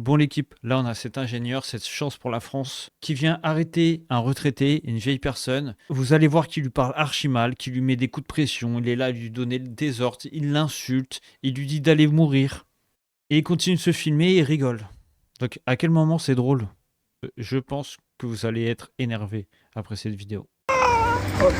Bon l'équipe, là on a cet ingénieur, cette chance pour la France, qui vient arrêter un retraité, une vieille personne. Vous allez voir qu'il lui parle archi mal, qu'il lui met des coups de pression, il est là à lui donner le désordre, il l'insulte, il lui dit d'aller mourir. Et il continue de se filmer et il rigole. Donc à quel moment c'est drôle? Je pense que vous allez être énervé après cette vidéo. Oh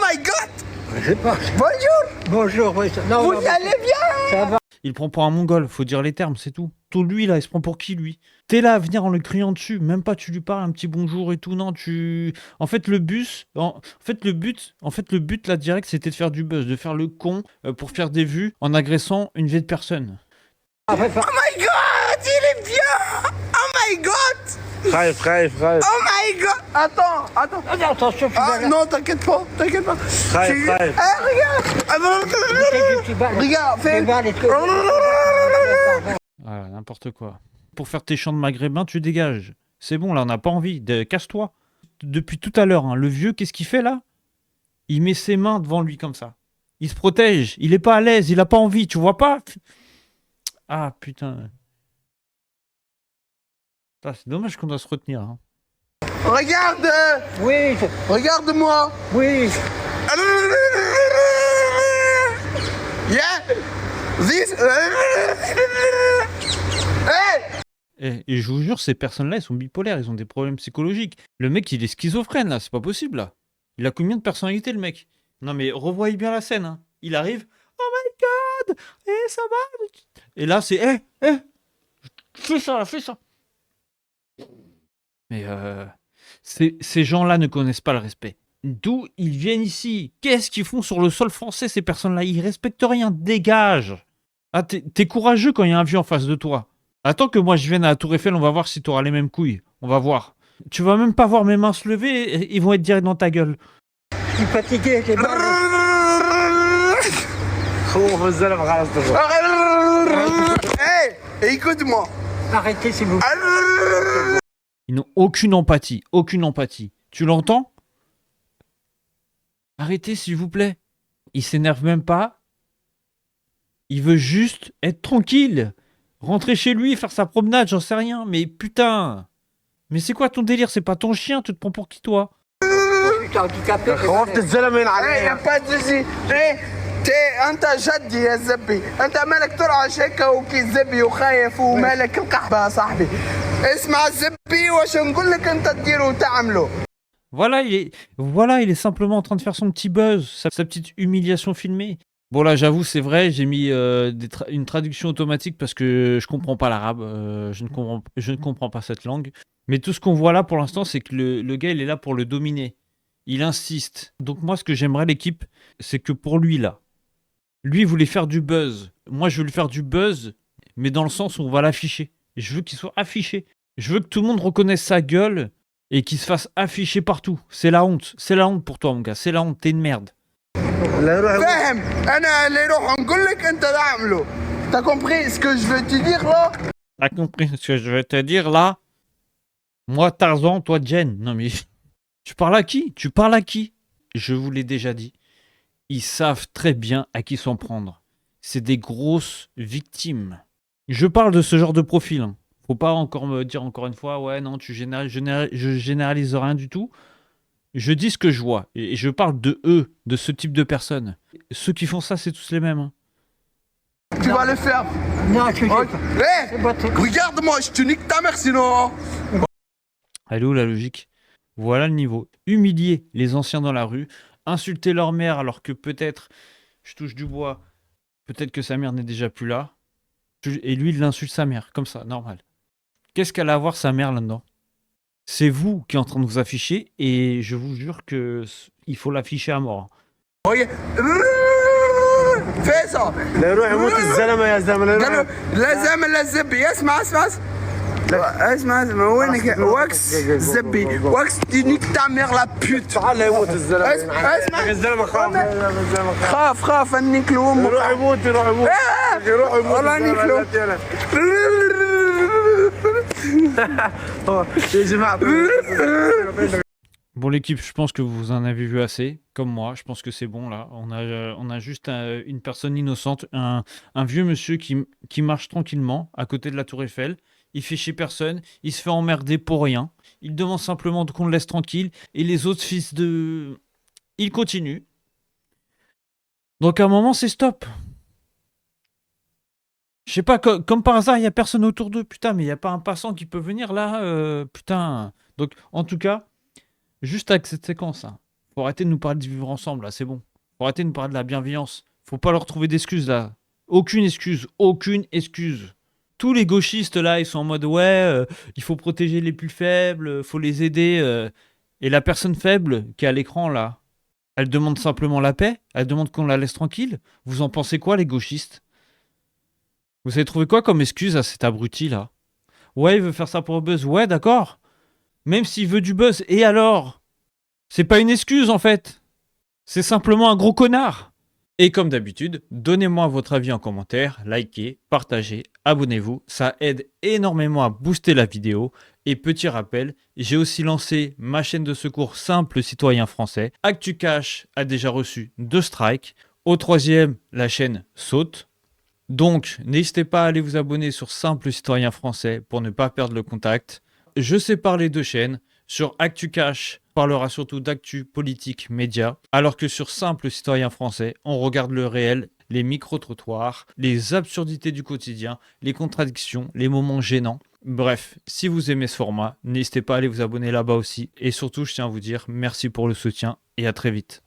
my god! Je sais pas. Bonjour! Bonjour, oui. Non, Vous non, allez bien? ça va. Il prend pour un mongol, faut dire les termes, c'est tout. Tout lui là, il se prend pour qui lui? T'es là à venir en le criant dessus, même pas tu lui parles un petit bonjour et tout, non, tu... En fait le but là direct c'était de faire du buzz, de faire le con pour faire des vues en agressant une vieille personne. Après, Oh my god! Il est bien! Oh my god! خايف Oh my god! Attends! attention, tu vas là. Non, t'inquiète pas! خايف Regarde! Regarde, fais... Voilà, n'importe quoi. Pour faire tes chants de maghrébin, tu dégages. C'est bon, là, on n'a pas envie. Casse-toi. Depuis tout à l'heure, hein, le vieux, qu'est-ce qu'il fait là? Il met ses mains devant lui comme ça. Il se protège. Il est pas à l'aise. Il a pas envie. Tu vois pas? Ah, putain. Ah, c'est dommage qu'on doit se retenir. Hein. Regarde! Oui, Regarde-moi! oui. Yeah! This... Hey! Et je vous jure, ces personnes-là, elles sont bipolaires. Ils ont des problèmes psychologiques. Le mec, il est schizophrène, là. C'est pas possible, là. Il a combien de personnalités, le mec? Non, mais revoyez bien la scène. Hein. Il arrive. Oh my god! Ça va? Et là, c'est... fais ça, fais ça. Mais ces gens-là ne connaissent pas le respect. D'où ils viennent ici? Qu'est-ce qu'ils font sur le sol français, ces personnes-là? Ils respectent rien. Dégage! Ah, t'es courageux quand il y a un vieux en face de toi. Attends que moi je vienne à la Tour Eiffel, on va voir si t'auras les mêmes couilles. On va voir. Tu vas même pas voir mes mains se lever, ils vont être direct dans ta gueule. Je suis fatigué, j'ai mal. خوف الزلمه خلاص تفضل. Hey! Écoute-moi! Arrêtez, s'il vous plaît. Ils n'ont aucune empathie, aucune empathie. Tu l'entends? Arrêtez s'il vous plaît. Il s'énerve même pas. Il veut juste être tranquille. Rentrer chez lui, faire sa promenade, j'en sais rien. Mais putain! Mais c'est quoi ton délire? C'est pas ton chien, tu te prends pour qui toi? Je suis handicapé. خوفت الزلمه Hey, علي. y'a pas de souci! Hey! انت جدي يا زبي، انت مالك ترعش هيك وكي زبي وخايف ومالك القحبه يا صاحبي. اسمع الزبي واش نقول لك انت تديروا وتعملوا. Voilà, il est simplement en train de faire son petit buzz, sa petite humiliation filmée. Bon là, j'avoue, c'est vrai, j'ai mis une traduction automatique parce que je comprends pas l'arabe, je ne comprends pas cette langue. Mais tout ce qu'on voit là pour l'instant, c'est que le gars, il est là pour le dominer. Il insiste. Donc moi, ce que j'aimerais l'équipe, c'est que pour lui là, lui il voulait faire du buzz. Moi, je veux lui faire du buzz, mais dans le sens où on va l'afficher. Je veux qu'il soit affiché. Je veux que tout le monde reconnaisse sa gueule et qu'il se fasse afficher partout. C'est la honte. C'est la honte pour toi, mon gars. C'est la honte. T'es une merde. فاهم؟ انا اللي يروح نقول لك انت تعمله. T'as compris ce que je veux te dire là? T'as compris ce que je vais te dire là? Moi, Tarzan, toi, Jen. Non, mais tu parles à qui? Tu parles à qui? Je vous l'ai déjà dit. Ils savent très bien à qui s'en prendre. C'est des grosses victimes. Je parle de ce genre de profil. Hein. Faut pas encore me dire encore une fois, ouais, non, je généralise rien du tout. Je dis ce que je vois. Et je parle de eux, de ce type de personnes. Ceux qui font ça, c'est tous les mêmes. Hein. Tu vas le faire. Non, je suis Hey! Regarde-moi, je te nique ta mère sinon. Elle est où la logique? Voilà le niveau. Humilier les anciens dans la rue, insulter leur mère alors que peut-être, je touche du bois, peut-être que sa mère n'est déjà plus là. Et lui, il insulte sa mère, comme ça, normal. Qu'est-ce qu'elle a à voir sa mère là-dedans? C'est vous qui êtes en train de vous afficher et je vous jure que il faut l'afficher à mort. fais ça. لا يروح يموت الزلمه يا زلمه لا قالوا يروح. لا زعما لا زبي. اسمع وينك واكس زبي واكس تنيك ta mère la pute. تعال يموت الزلمه. اسمع الزلمه خاف. الزلمه خاف. خاف انك لامك. يروح يموت يروح يموت. يروح يموت. والله انك يا جماعه. Bon, l'équipe, je pense que vous en avez vu assez, comme moi. Je pense que c'est bon, là. On a juste une personne innocente, un vieux monsieur qui marche tranquillement à côté de la Tour Eiffel. Il fait chier personne, il se fait emmerder pour rien. Il demande simplement qu'on le laisse tranquille. Et les autres fils de... Ils continuent. Donc à un moment, c'est stop. Je sais pas, comme par hasard, il y a personne autour d'eux. Putain, mais il n'y a pas un passant qui peut venir là. Putain. Donc, en tout cas... Juste avec cette séquence, hein. Faut arrêter de nous parler de vivre ensemble, là, c'est bon. Faut arrêter de nous parler de la bienveillance. Faut pas leur trouver d'excuses, là. Aucune excuse, aucune excuse. Tous les gauchistes, là, ils sont en mode, ouais, il faut protéger les plus faibles, faut les aider. Et la personne faible qui est à l'écran, là, elle demande simplement la paix, elle demande qu'on la laisse tranquille. Vous en pensez quoi, les gauchistes? Vous avez trouvé quoi comme excuse à cet abruti, là? Ouais, il veut faire ça pour le buzz, ouais, d'accord. Même s'il veut du buzz, et alors? C'est pas une excuse en fait. C'est simplement un gros connard. Et comme d'habitude, donnez-moi votre avis en commentaire, likez, partagez, abonnez-vous. Ça aide énormément à booster la vidéo. Et petit rappel, j'ai aussi lancé ma chaîne de secours Simple Citoyen Français. ActuCash a déjà reçu 2 strikes. Au 3e, la chaîne saute. Donc, n'hésitez pas à aller vous abonner sur Simple Citoyen Français pour ne pas perdre le contact. Je sépare les 2 chaînes. Sur ActuCash, on parlera surtout d'actu politique média, alors que sur Simple Citoyen Français, on regarde le réel, les micro-trottoirs, les absurdités du quotidien, les contradictions, les moments gênants. Bref, si vous aimez ce format, n'hésitez pas à aller vous abonner là-bas aussi. Et surtout, je tiens à vous dire merci pour le soutien et à très vite.